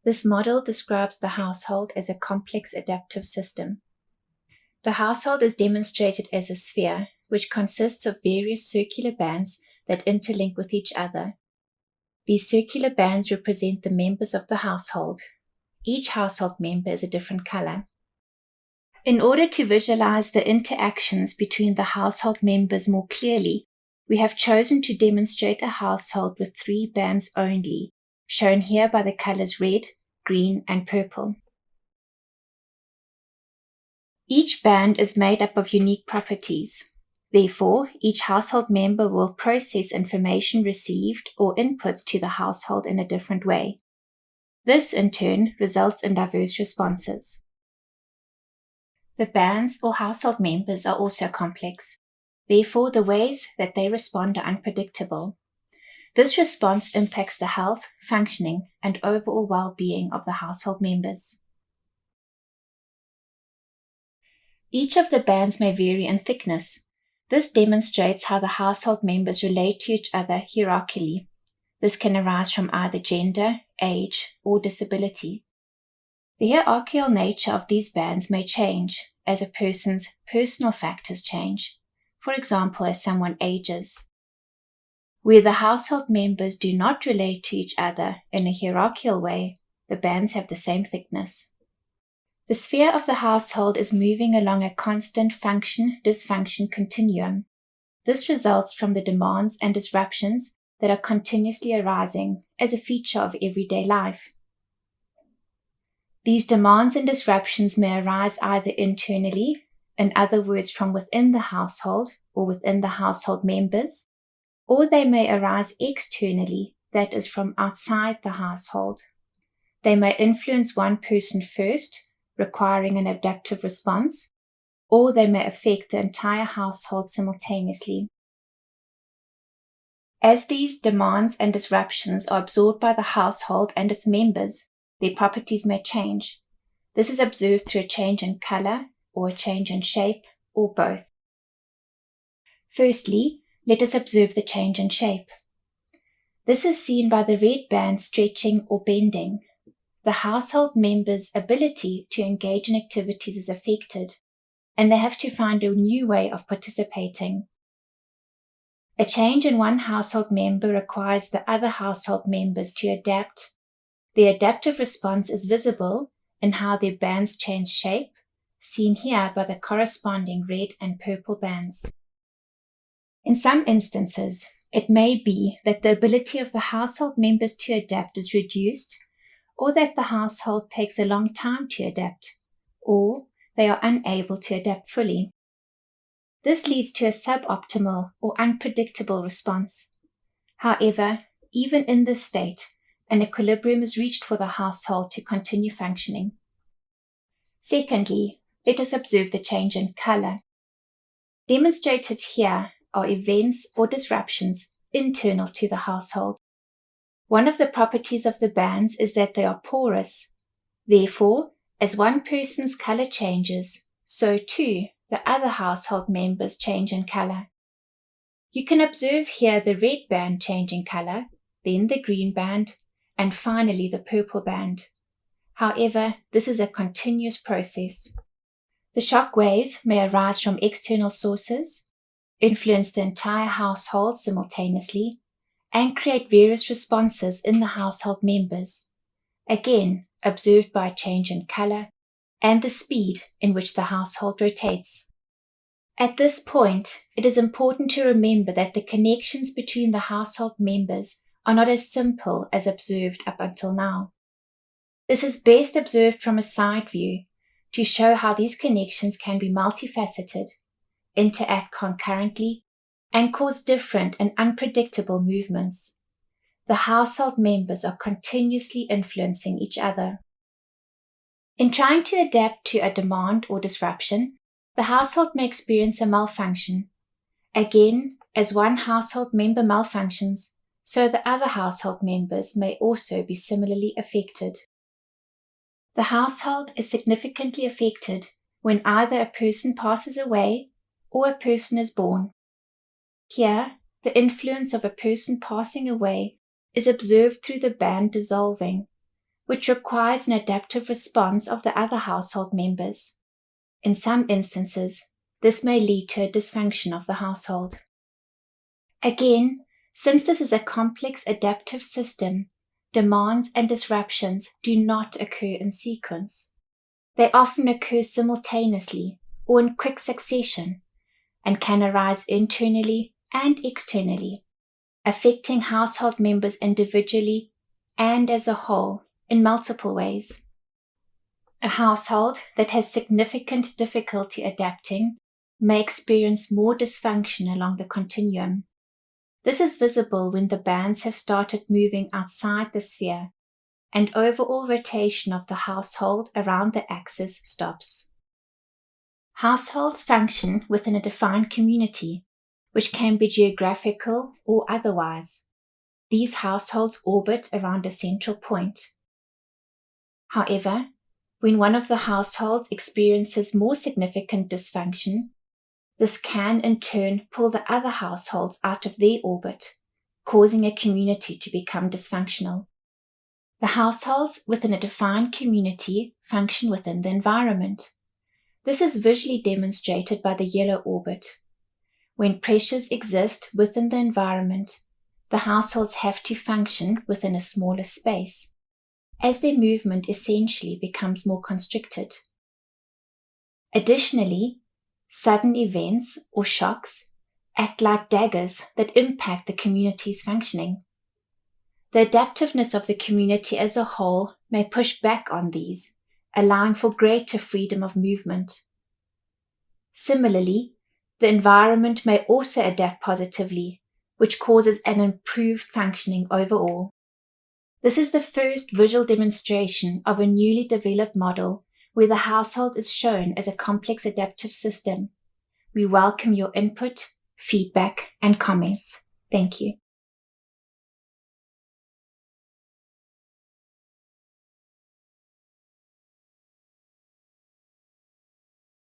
This model describes the household as a complex adaptive system. The household is demonstrated as a sphere, which consists of various circular bands that interlink with each other. These circular bands represent the members of the household. Each household member is a different color. In order to visualize the interactions between the household members more clearly, we have chosen to demonstrate a household with 3 bands only, shown here by the colors red, green, and purple. Each band is made up of unique properties. Therefore, each household member will process information received or inputs to the household in a different way. This, in turn, results in diverse responses. The bands or household members are also complex. Therefore, the ways that they respond are unpredictable. This response impacts the health, functioning, and overall well-being of the household members. Each of the bands may vary in thickness. This demonstrates how the household members relate to each other hierarchically. This can arise from either gender, age, or disability. The hierarchical nature of these bands may change as a person's personal factors change, for example, as someone ages. Where the household members do not relate to each other in a hierarchical way, the bands have the same thickness. The sphere of the household is moving along a constant function-dysfunction continuum. This results from the demands and disruptions that are continuously arising as a feature of everyday life. These demands and disruptions may arise either internally, in other words from within the household or within the household members, or they may arise externally, that is from outside the household. They may influence one person first, requiring an adaptive response, or they may affect the entire household simultaneously. As these demands and disruptions are absorbed by the household and its members, their properties may change. This is observed through a change in color, or a change in shape, or both. Firstly, let us observe the change in shape. This is seen by the red band stretching or bending. The household members' ability to engage in activities is affected, and they have to find a new way of participating. A change in one household member requires the other household members to adapt. The adaptive response is visible in how their bands change shape, seen here by the corresponding red and purple bands. In some instances, it may be that the ability of the household members to adapt is reduced, or that the household takes a long time to adapt, or they are unable to adapt fully. This leads to a suboptimal or unpredictable response. However, even in this state, an equilibrium is reached for the household to continue functioning. Secondly, let us observe the change in color. Demonstrated here are events or disruptions internal to the household. One of the properties of the bands is that they are porous. Therefore, as one person's color changes, so too the other household members change in color. You can observe here the red band change in color, then the green band, and finally the purple band. However, this is a continuous process. The shock waves may arise from external sources, influence the entire household simultaneously, and create various responses in the household members, again observed by a change in color and the speed in which the household rotates. At this point, it is important to remember that the connections between the household members are not as simple as observed up until now. This is best observed from a side view to show how these connections can be multifaceted, interact concurrently, and cause different and unpredictable movements. The household members are continuously influencing each other. In trying to adapt to a demand or disruption, the household may experience a malfunction. Again, as one household member malfunctions, so the other household members may also be similarly affected. The household is significantly affected when either a person passes away or a person is born. Here, the influence of a person passing away is observed through the band dissolving. which requires an adaptive response of the other household members. In some instances, this may lead to a dysfunction of the household. Again, since this is a complex adaptive system, demands and disruptions do not occur in sequence. They often occur simultaneously or in quick succession and can arise internally and externally, affecting household members individually and as a whole in multiple ways. A household that has significant difficulty adapting may experience more dysfunction along the continuum. This is visible when the bands have started moving outside the sphere and overall rotation of the household around the axis stops. Households function within a defined community, which can be geographical or otherwise. These households orbit around a central point. However, when one of the households experiences more significant dysfunction, this can in turn pull the other households out of their orbit, causing a community to become dysfunctional. The households within a defined community function within the environment. This is visually demonstrated by the yellow orbit. When pressures exist within the environment, the households have to function within a smaller space, as their movement essentially becomes more constricted. Additionally, sudden events or shocks act like daggers that impact the community's functioning. The adaptiveness of the community as a whole may push back on these, allowing for greater freedom of movement. Similarly, the environment may also adapt positively, which causes an improved functioning overall. This is the first visual demonstration of a newly developed model where the household is shown as a complex adaptive system. We welcome your input, feedback, and comments. Thank you.